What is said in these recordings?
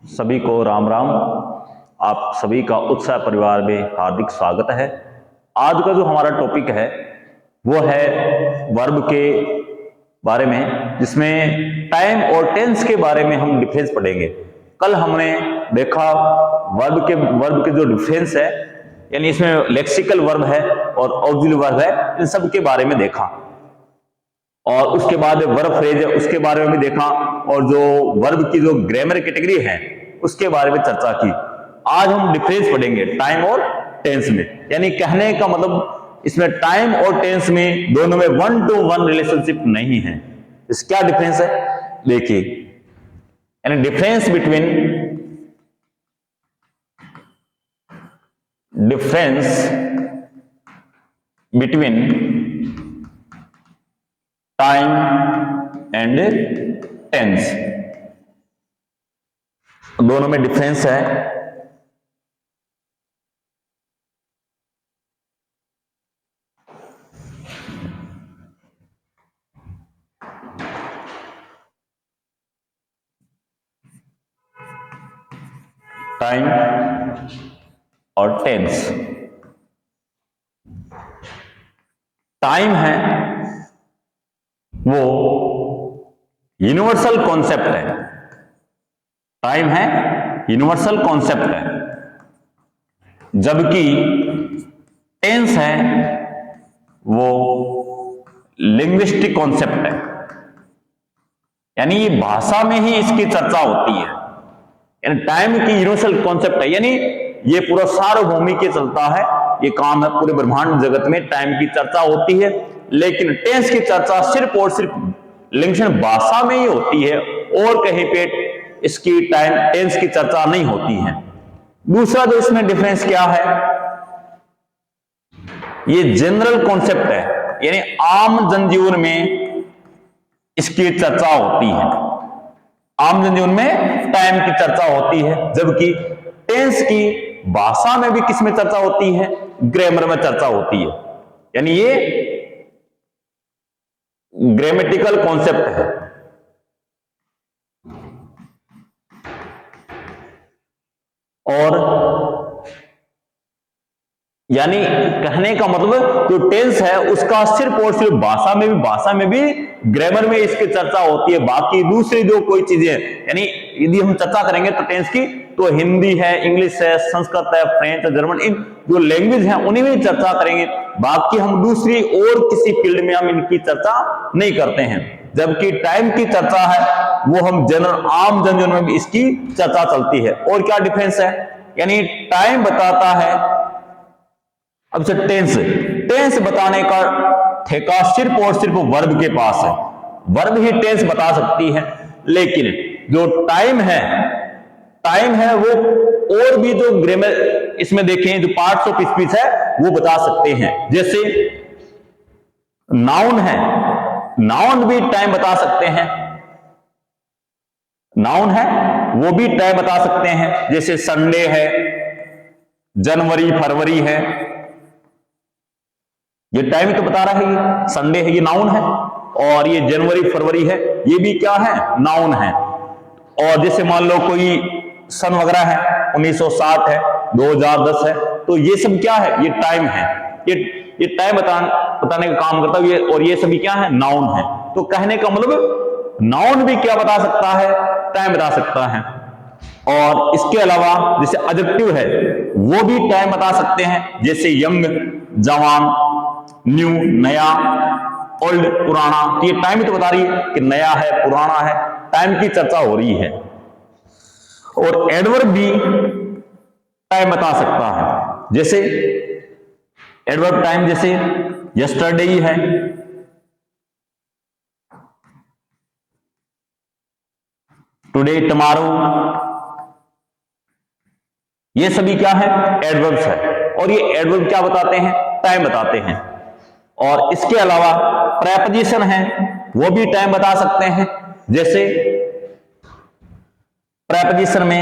सभी को राम राम। आप सभी का उत्साह परिवार में हार्दिक स्वागत है। आज का जो हमारा टॉपिक है वो है वर्ब के बारे में, जिसमें टाइम और टेंस के बारे में हम डिफरेंस पढ़ेंगे। कल हमने देखा वर्ब के जो डिफरेंस है, यानी इसमें लेक्सिकल वर्ब है और ऑक्सिलरी वर्ब है, इन सब के बारे में देखा। और उसके बाद वर्ब फ्रेज है, उसके बारे में भी देखा, और जो वर्ब की जो ग्रामर कैटेगरी है उसके बारे में चर्चा की। आज हम डिफरेंस पढ़ेंगे टाइम और टेंस में, यानी कहने का मतलब इसमें टाइम और टेंस में दोनों में 1-to-1 रिलेशनशिप नहीं है। इस क्या डिफरेंस है देखिए, यानी difference between time and tense, दोनों में डिफरेंस है। टाइम और टेंस। टाइम है वो यूनिवर्सल कॉन्सेप्ट है, टाइम है यूनिवर्सल कॉन्सेप्ट है, जबकि टेंस है वो लिंग्विस्टिक कॉन्सेप्ट है, यानी भाषा में ही इसकी चर्चा होती है। यानी टाइम की यूनिवर्सल कॉन्सेप्ट है, यानी ये पूरा सार्वभौमिक के चलता है, ये काम है, पूरे ब्रह्मांड जगत में टाइम की चर्चा होती है। लेकिन टेंस की चर्चा सिर्फ और सिर्फ लिंग्विस्टिक भाषा में ही होती है, और कहीं पे इसकी टेंस की चर्चा नहीं होती है। दूसरा जो इसमें डिफरेंस क्या है, ये जनरल कॉन्सेप्ट है, यानी आम जनजीवन में इसकी चर्चा होती है, आम जनजीवन में टाइम की चर्चा होती है, जबकि टेंस की भाषा में भी किसमें चर्चा होती है, ग्रामर में चर्चा होती है। यानी ये ग्रामेटिकल कॉन्सेप्ट है। और यानी कहने का मतलब जो टेंस है उसका सिर्फ और सिर्फ भाषा में भी ग्रामर में इसकी चर्चा होती है। बाकी दूसरी जो कोई चीजें, यानी यदि हम चर्चा करेंगे तो टेंस की, तो हिंदी है, इंग्लिश है, संस्कृत है, फ्रेंच है, जर्मन, इन जो लैंग्वेज है उन्हीं में चर्चा करेंगे। बाकी हम दूसरी और किसी फील्ड में हम इनकी चर्चा नहीं करते हैं। जबकि टाइम की चर्चा है वो हम जनरल आम जनजीवन में भी इसकी चर्चा चलती है। और क्या डिफरेंस है, यानी टाइम बताता है, अब से टेंस बताने का ठेका सिर्फ और सिर्फ वर्ब के पास है, वर्ब ही टेंस बता सकती है। लेकिन जो टाइम है वो और भी जो ग्रामर इसमें देखें, जो पार्ट्स ऑफ स्पीच है वो बता सकते हैं। जैसे नाउन है, नाउन भी टाइम बता सकते हैं, नाउन है वो भी टाइम बता सकते हैं। जैसे संडे है, जनवरी फरवरी है, ये टाइम तो बता रहा है, ये संडे है ये नाउन है, और ये जनवरी फरवरी है ये भी क्या है, नाउन है। और जैसे मान लो कोई सन वगैरह है, 1960 है, 2010 है, तो ये सब क्या है, ये टाइम है, ये टाइम बताने का काम करता है, और ये सभी क्या है, नाउन है। तो कहने का मतलब नाउन भी क्या बता सकता है, टाइम बता सकता है। और इसके अलावा जैसे एडजेक्टिव है वो भी टाइम बता सकते हैं, जैसे यंग, जवान, न्यू, नया, ओल्ड, पुराना। तो ये टाइम तो बता रही है कि नया है, पुराना है, टाइम की चर्चा हो रही है। और एडवर्ब भी टाइम बता सकता है, जैसे एडवर्ब टाइम जैसे यस्टरडे है, टुडे, टुमारो, ये सभी क्या है, एडवर्ब्स है। और ये एडवर्ब क्या बताते हैं, टाइम बताते हैं। और इसके अलावा प्रेपोजिशन है वो भी टाइम बता सकते हैं। जैसे प्रेपोजिशन में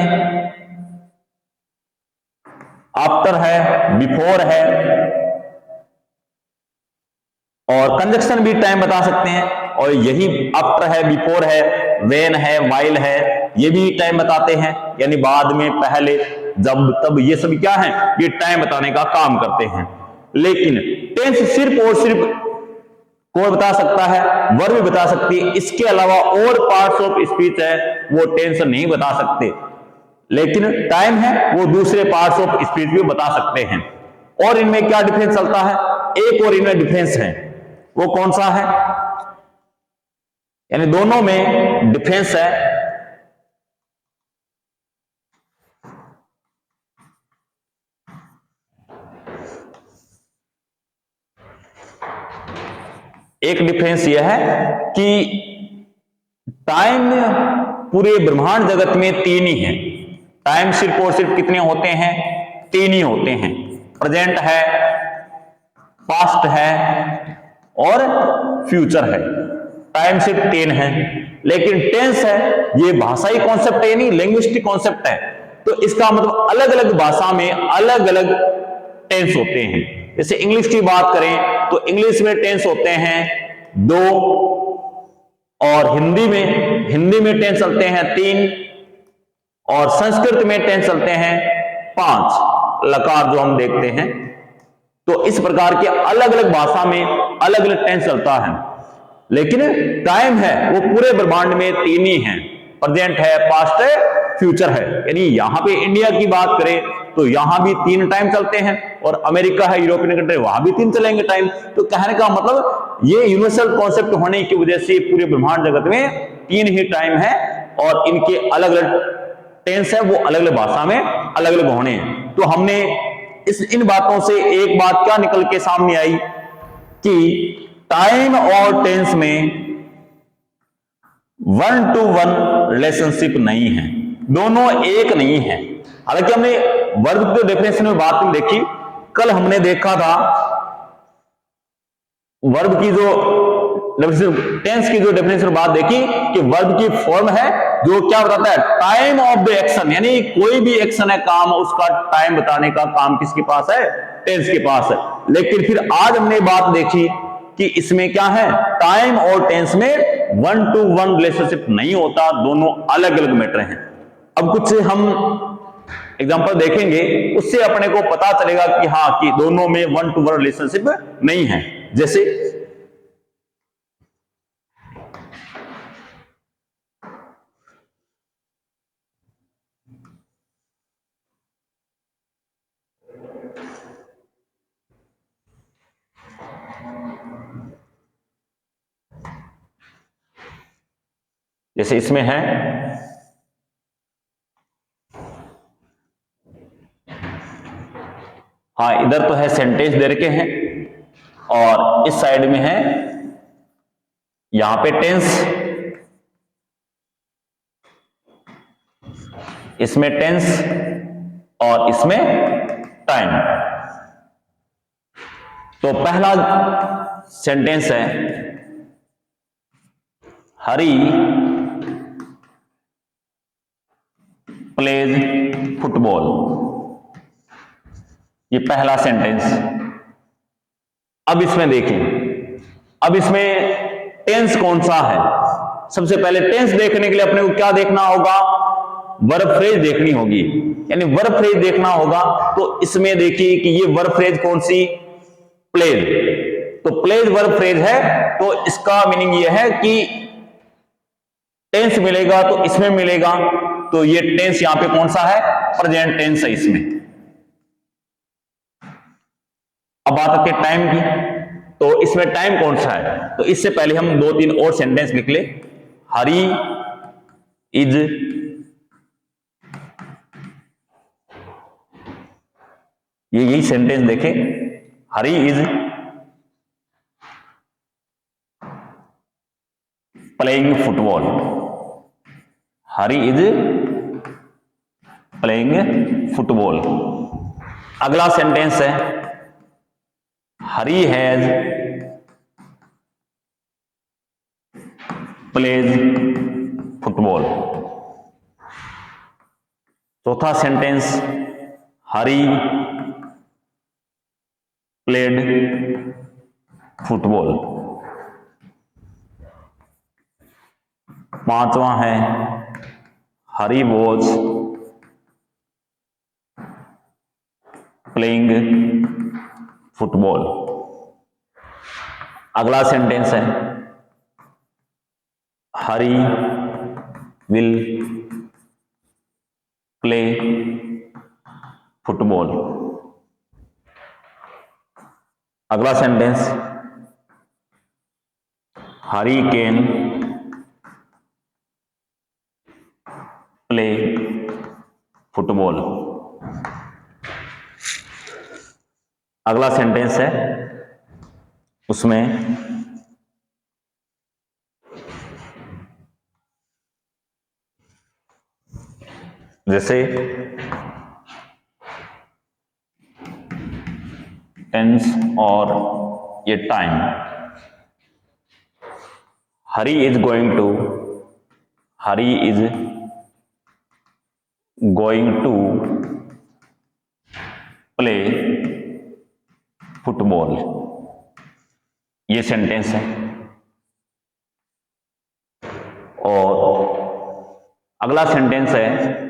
आफ्टर है, बिफोर है, और कंजक्शन भी टाइम बता सकते हैं। और यही आफ्टर है, बिफोर है, व्हेन है, व्हाइल है, ये भी टाइम बताते हैं, यानी बाद में, पहले, जब, तब, ये सब क्या है, ये टाइम बताने का काम करते हैं। लेकिन टेंस सिर्फ और सिर्फ कौन बता सकता है, वर्ब बता सकती है, इसके अलावा और पार्ट्स ऑफ स्पीच है वो टेंस नहीं बता सकते। लेकिन टाइम है वो दूसरे पार्ट्स ऑफ स्पीच भी बता सकते हैं। और इनमें क्या डिफरेंस चलता है, एक और इनमें डिफरेंस है, वो कौन सा है, यानी दोनों में डिफरेंस है। एक डिफरेंस यह है कि टाइम पूरे ब्रह्मांड जगत में तीन ही है। टाइम सिर्फ और सिर्फ कितने होते हैं, तीन ही होते हैं, प्रेजेंट है, पास्ट है और फ्यूचर है। टाइम सिर्फ तीन है। लेकिन टेंस है ये भाषाई कॉन्सेप्ट है, नहीं लैंग्विस्टिक कॉन्सेप्ट है। तो इसका मतलब अलग अलग भाषा में अलग अलग टेंस होते हैं। जैसे इंग्लिश की बात करें तो इंग्लिश में टेंस होते हैं दो, और हिंदी में टेंस चलते हैं तीन, और संस्कृत में टेंस चलते हैं पांच, लकार जो हम देखते हैं। तो इस प्रकार के अलग अलग भाषा में अलग अलग टेंस चलता है। लेकिन टाइम है वो पूरे ब्रह्मांड में तीन ही है, प्रेजेंट है, पास्ट है, फ्यूचर है। यानी यहां पे इंडिया की बात करें तो यहां भी तीन टाइम चलते हैं, और अमेरिका है, यूरोपियन कंट्री, वहां भी तीन चलेंगे टाइम। तो कहने का मतलब ये यूनिवर्सल कॉन्सेप्ट होने की वजह से पूरे ब्रह्मांड जगत में तीन ही टाइम है, और इनके अलग अलग टेंस है वो अलग अलग भाषा में अलग अलग होने हैं। तो हमने इन बातों से एक बात क्या निकल के सामने आई कि टाइम और टेंस में 1-to-1 रिलेशनशिप नहीं है, दोनों एक नहीं है। हालांकि हमने वर्ब के डेफिनेशन में बात नहीं देखी, कल हमने देखा था वर्ब की जो टेंस की जो डेफिनेशन बात देखी कि वर्ब की फॉर्म है जो क्या बताता है, टाइम ऑफ द एक्शन, यानी कोई भी एक्शन है, काम, उसका टाइम बताने का काम किसके पास है, टेंस के पास है। लेकिन फिर आज हमने बात देखी कि इसमें क्या है, टाइम और टेंस में 1-to-1 रिलेशनशिप नहीं होता, दोनों अलग अलग मैटर हैं। अब कुछ हम एग्जांपल देखेंगे, उससे अपने को पता चलेगा कि हाँ कि दोनों में 1-to-1 रिलेशनशिप नहीं है। जैसे इसमें है हाँ, इधर तो है सेंटेंस दे रखे हैं, और इस साइड में है यहां पे टेंस, इसमें टेंस और इसमें टाइम। तो पहला सेंटेंस है हरी प्लेज फुटबॉल, ये पहला सेंटेंस। अब इसमें देखें, अब इसमें टेंस कौन सा है। सबसे पहले टेंस देखने के लिए अपने को क्या देखना होगा, वर्ब फ्रेज देखनी होगी, यानी वर्ब फ्रेज देखना होगा। तो इसमें देखिए कि ये वर्ब फ्रेज कौन सी, प्लेज। तो प्लेज वर्ब फ्रेज है, तो इसका मीनिंग यह है कि टेंस मिलेगा तो इसमें मिलेगा। तो ये टेंस यहां पे कौन सा है, प्रेजेंट टेंस है इसमें। अब बात आती है टाइम की, तो इसमें टाइम कौन सा है। तो इससे पहले हम 2-3 और सेंटेंस लिख ले। हरी इज यही सेंटेंस देखें, Hari is playing football, Hari is playing football. अगला सेंटेंस है हरी हैज प्लेज फुटबॉल। चौथा सेंटेंस हरी प्लेड फुटबॉल। पांचवा है हरी वॉज प्लेइंग फुटबॉल। अगला सेंटेंस है हरी विल प्ले फुटबॉल। अगला sentence Hari can play football. अगला सेंटेंस है उसमें जैसे टेंस और ये time, Hari is going to play football, ये सेंटेंस है। और अगला सेंटेंस है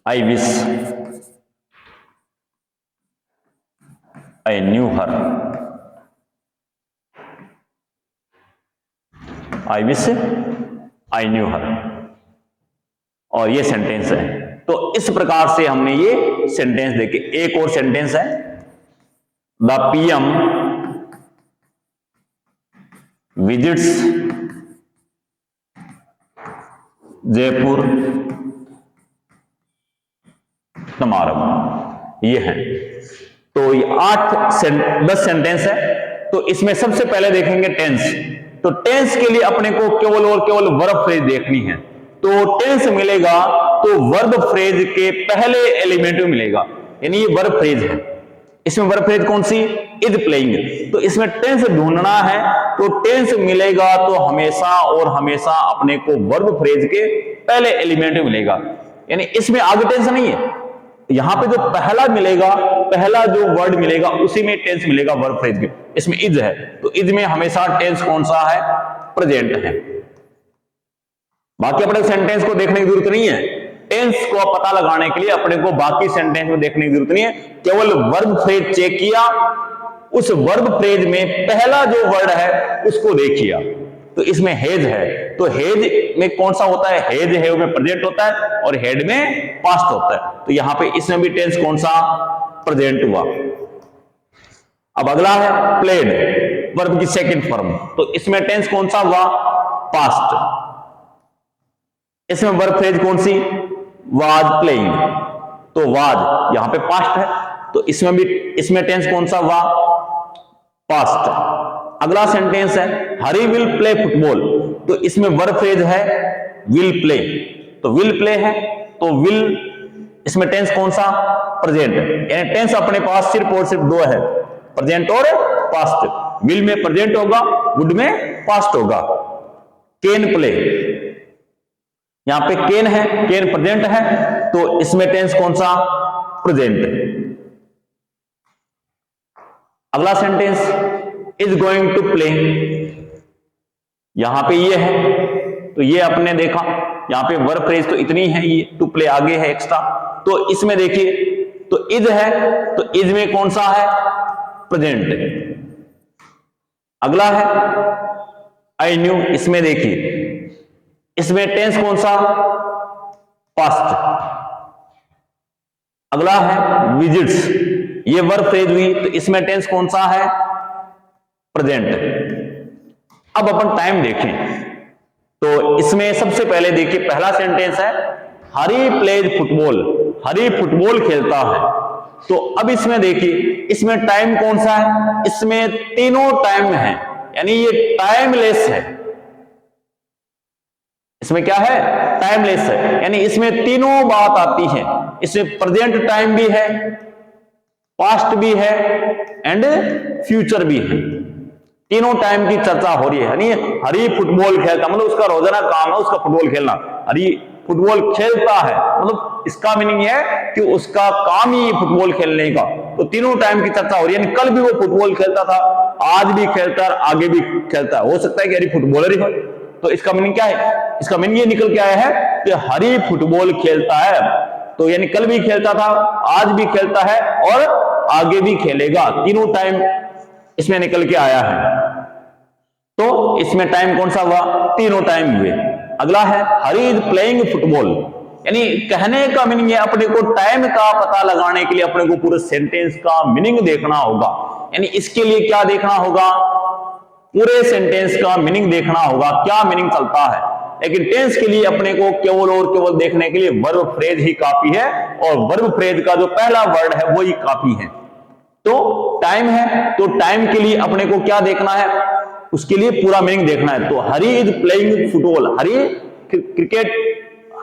I wish I knew her. I wish I knew हर, और ये सेंटेंस है। तो इस प्रकार से हमने ये सेंटेंस देखे। एक और सेंटेंस है the PM visits Jaipur tomorrow, ये है। तो ये 10 सेंटेंस है। तो इसमें सबसे पहले देखेंगे टेंस। तो टेंस के लिए अपने को केवल और केवल वर्ब फ्रेज देखनी है। तो टेंस मिलेगा तो वर्ब फ्रेज के पहले एलिमेंट में मिलेगा, यानी ये वर्ब फ्रेज है। इसमें वर्ब फ्रेज कौन सी? Is playing. तो इसमें टेंस ढूंढना है, तो टेंस मिलेगा तो हमेशा और हमेशा अपने को वर्ब फ्रेज के पहले एलिमेंट में मिलेगा, यानी इसमें आगे टेंस नहीं है। यहां पे जो पहला मिलेगा, पहला जो वर्ड मिलेगा उसी में टेंस मिलेगा वर्ब फ्रेज के। इसमें इज है तो इज में हमेशा टेंस कौन सा है? प्रेजेंट है। बाकी अपने सेंटेंस को देखने की जरूरत नहीं है। टेंस को पता लगाने के लिए अपने को बाकी सेंटेंस में देखने की जरूरत नहीं है, केवल वर्ब फ्रेज चेक किया, उस वर्ब फ्रेज में पहला जो वर्ड है उसको देखिए। तो इसमें हेज है, तो हेज में कौन सा होता है? हेज है में प्रेजेंट होता है और हेड में पास्ट होता है। तो यहां पे इसमें भी टेंस कौन सा? प्रेजेंट हुआ। अब अगला है प्लेड, वर्ब की सेकंड फॉर्म। तो इसमें टेंस कौन सा हुआ? पास्ट। इसमें वर्ब फ्रेज कौन सी? Was playing. तो वाज यहां पे पास्ट है, तो इसमें टेंस कौन सा हुआ? पास्ट। अगला सेंटेंस है हरी विल प्ले फुटबॉल। तो इसमें वर्ब फ्रेज है विल प्ले। तो विल प्ले है तो विल, इसमें टेंस कौन सा? प्रेजेंट। यानी टेंस अपने पास सिर्फ और सिर्फ दो है, प्रेजेंट और पास्ट। विल में प्रेजेंट होगा, वुड में पास्ट होगा। कैन प्ले, यहां पे कैन है, कैन प्रेजेंट है, तो इसमें टेंस कौन सा? प्रेजेंट। अगला sentence is going to play, यहां पे ये है तो ये अपने देखा, यहां पे वर्ब फ्रेज तो इतनी है, ये टू प्ले आगे है एक्स्ट्रा। तो इसमें देखिए तो इज है, तो इज में कौन सा है? प्रेजेंट। अगला है आई न्यू, इसमें देखिए इसमें टेंस कौन सा? पास्ट। अगला है विजिट्स, ये वर्ब फ्रेज हुई, तो इसमें टेंस कौन सा है? प्रेजेंट। अब अपन टाइम देखें, तो इसमें सबसे पहले देखिए पहला सेंटेंस है हरी प्लेज फुटबॉल, हरी फुटबॉल खेलता है। तो अब इसमें देखिए इसमें टाइम कौन सा है? इसमें तीनों टाइम है, यानी ये टाइमलेस है। इसमें क्या है? टाइमलेस है, यानी इसमें तीनों बात आती है। इसमें प्रेजेंट टाइम भी है, पास्ट भी है एंड फ्यूचर भी है। तीनों टाइम की चर्चा हो रही है। यानी हरी फुटबॉल खेलता, मतलब उसका रोजाना काम है उसका फुटबॉल खेलना। हरी फुटबॉल खेलता है, मतलब इसका मीनिंग है कि उसका काम ही फुटबॉल खेलने का। तो तीनों टाइम की चर्चा हो रही है, यानी कल भी वो फुटबॉल खेलता था, आज भी खेलता है, आगे भी खेलता है। हो सकता है कि हरी फुटबॉलर ही हो, तो इसका मीनिंग क्या है? इसका मीनिंग ये निकल के आया है कि हरी फुटबॉल खेलता है। तो यानी कल भी खेलता था, आज भी खेलता है और आगे भी खेलेगा, तीनों टाइम इसमें निकल के आया है। तो इसमें टाइम कौन सा हुआ? तीनों टाइम हुए। अगला है हरी इज प्लेइंग फुटबॉल, यानी कहने का मीनिंग है अपने को टाइम का पता लगाने के लिए अपने को पूरे सेंटेंस का मीनिंग देखना होगा। यानी इसके लिए क्या देखना होगा? पूरे सेंटेंस का मीनिंग देखना होगा, क्या मीनिंग चलता है। लेकिन टेंस के लिए अपने को केवल और केवल देखने के लिए वर्ब फ्रेज ही काफी है, और वर्ब फ्रेज का जो पहला वर्ड है वो ही काफी है। तो टाइम है, तो टाइम के लिए अपने को क्या देखना है? उसके लिए पूरा मीनिंग देखना है। तो Hari is playing football, Hari cricket,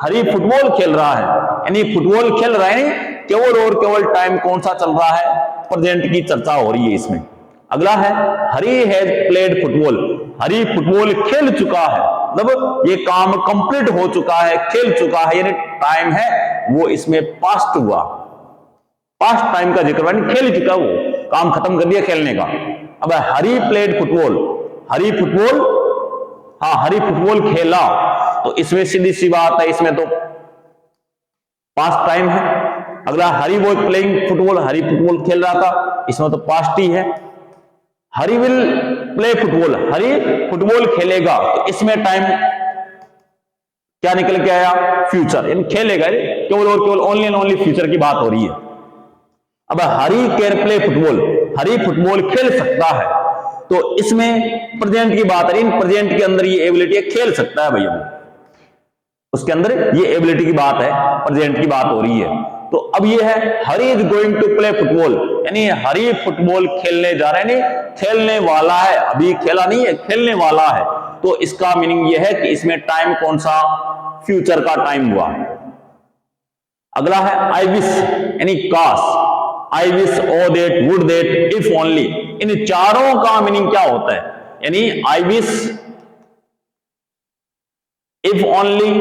Hari football खेल रहा है, यानी फुटबॉल खेल रहा है। केवल और केवल टाइम कौन सा चल रहा है? प्रेजेंट की चर्चा हो रही है इसमें। अगला है Hari has played football, Hari football खेल चुका है, मतलब ये काम कंप्लीट हो चुका है, खेल चुका है, यानी टाइम है वो इसमें पास्ट हुआ, पास्ट टाइम का जिक्र, यानी खेल चुका, वो काम खत्म कर दिया खेलने का। अब हरी प्लेड फुटबॉल, हरी फुटबॉल, हाँ हरी फुटबॉल खेला, तो इसमें सीधी सी बात है, इसमें तो पास्ट टाइम है। अगला Hari was playing football, Hari football खेल रहा था, इसमें तो पास्ट ही है। Hari will play football, Hari football खेलेगा, तो इसमें टाइम क्या निकल के आया? फ्यूचर, यानी खेलेगा, केवल और केवल ओनली एंड ओनली फ्यूचर की बात हो रही है। अब Hari can play football, Hari football खेल सकता है, तो इसमें प्रेजेंट की बात है। इन प्रेजेंट के अंदर ये एबिलिटी है, खेल सकता है भैया, उसके अंदर ये एबिलिटी की बात है, प्रेजेंट की बात हो रही है। तो अब ये है Hari is going to play football, यानी हरी फुटबॉल खेलने जा रहे हैं, खेलने वाला है, अभी खेला नहीं है, खेलने वाला है। तो इसका मीनिंग ये है कि इसमें टाइम कौन सा? फ्यूचर का टाइम हुआ। अगला है आई विश, यानी काश, I wish, O that, would that, if only. इन चारों का मीनिंग क्या होता है? यानी I wish, if only,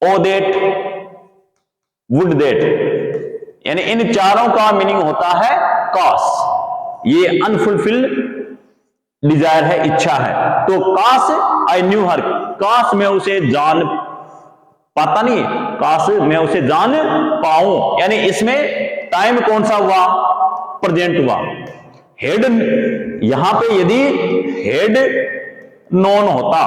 O that, would that, यानी इन चारों का मीनिंग होता है काश। ये अनफुलफिल्ड डिजायर है, इच्छा है। तो काश आई न्यू हर, काश मैं उसे जान पाता नहीं, काश मैं उसे जान पाऊं, यानी इसमें टाइम कौन सा हुआ? प्रेजेंट हुआ। हेड, यहां पे यदि हेड नोन होता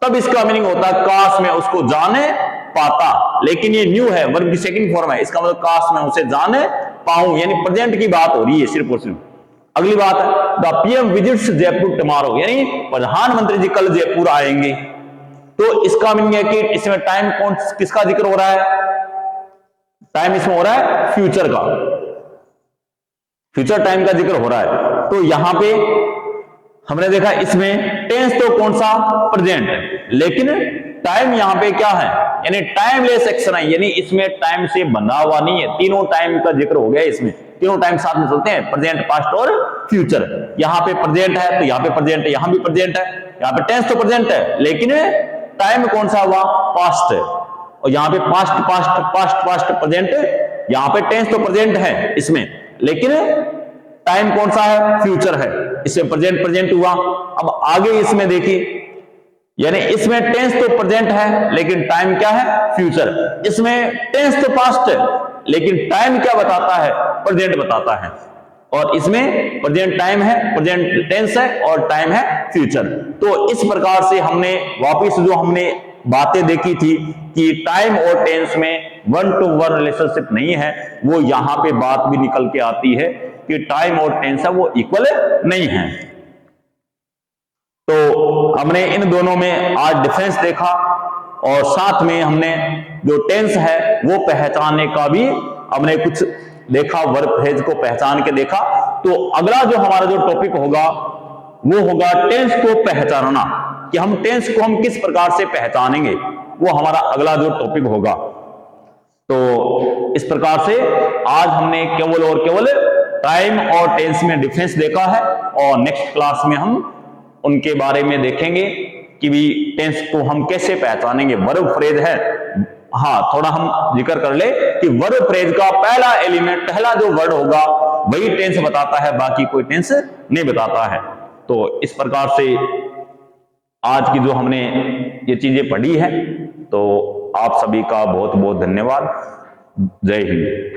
तब इसका मीनिंग होता काश मैं उसको जाने पाता, लेकिन ये न्यू है, वर्ब की सेकंड फॉर्म है, इसका मतलब काश मैं उसे जाने पाऊं, यानी प्रेजेंट की बात हो रही है सिर्फ और सिर्फ। अगली बात है the PM visits Jaipur tomorrow, यानी प्रधानमंत्री जी कल जयपुर आएंगे। तो इसका मीनिंग है कि इसमें टाइम कौन किसका जिक्र हो रहा है? टाइम इसमें हो रहा है फ्यूचर का, फ्यूचर टाइम का जिक्र हो रहा है। तो यहां पे हमने देखा इसमें टेंस तो कौन सा? प्रेजेंट, लेकिन टाइम यहां पे क्या है? यानी टाइमलेस एक्शन है, यानी इसमें टाइम से बंधा हुआ नहीं है, तीनों टाइम का जिक्र हो गया इसमें, तीनों टाइम साथ में चलते हैं, प्रेजेंट, पास्ट और फ्यूचर। यहां पे प्रेजेंट है तो यहां पे प्रेजेंट है, यहां भी प्रेजेंट है, यहां पे टेंस तो प्रेजेंट है, लेकिन टाइम कौन सा हुआ? पास्ट। और यहां पे past past past past present, यहां पे टेंस तो प्रेजेंट है इसमें, लेकिन टाइम कौन सा है? फ्यूचर है, इसमें प्रेजेंट प्रेजेंट हुआ। अब आगे इसमें देखिए, यानी इसमें टेंस तो प्रेजेंट है लेकिन टाइम क्या है? फ्यूचर। इसमें टेंस तो पास्ट है लेकिन टाइम क्या बताता है? प्रेजेंट बताता है। और इसमें प्रेजेंट टाइम है, प्रेजेंट टेंस है और टाइम है फ्यूचर। तो इस प्रकार से हमने वापिस जो हमने बातें देखी थी कि टाइम और टेंस में 1 to 1 रिलेशनशिप नहीं है, वो यहां पे बात भी निकल के आती है कि टाइम और टेंस है वो इक्वल नहीं है। तो हमने इन दोनों में आज डिफरेंस देखा और साथ में हमने जो टेंस है वो पहचानने का भी हमने कुछ देखा, वर्ब फ्रेज को पहचान के देखा। तो अगला जो हमारा जो टॉपिक होगा वो होगा टेंस को पहचानना, कि हम टेंस को हम किस प्रकार से पहचानेंगे, वो हमारा अगला जो टॉपिक होगा। तो इस प्रकार से आज हमने केवल और केवल टाइम और टेंस में डिफरेंस देखा है, और नेक्स्ट क्लास में हम उनके बारे में देखेंगे कि भी टेंस को हम कैसे पहचानेंगे। वर्ब फ्रेज है, हाँ थोड़ा हम जिक्र कर ले कि वर्ब फ्रेज का पहला एलिमेंट, पहला जो वर्ड होगा वही टेंस बताता है, बाकी कोई टेंस नहीं बताता है। तो इस प्रकार से आज की जो हमने ये चीजें पढ़ी है, तो आप सभी का बहुत बहुत धन्यवाद। जय हिंद।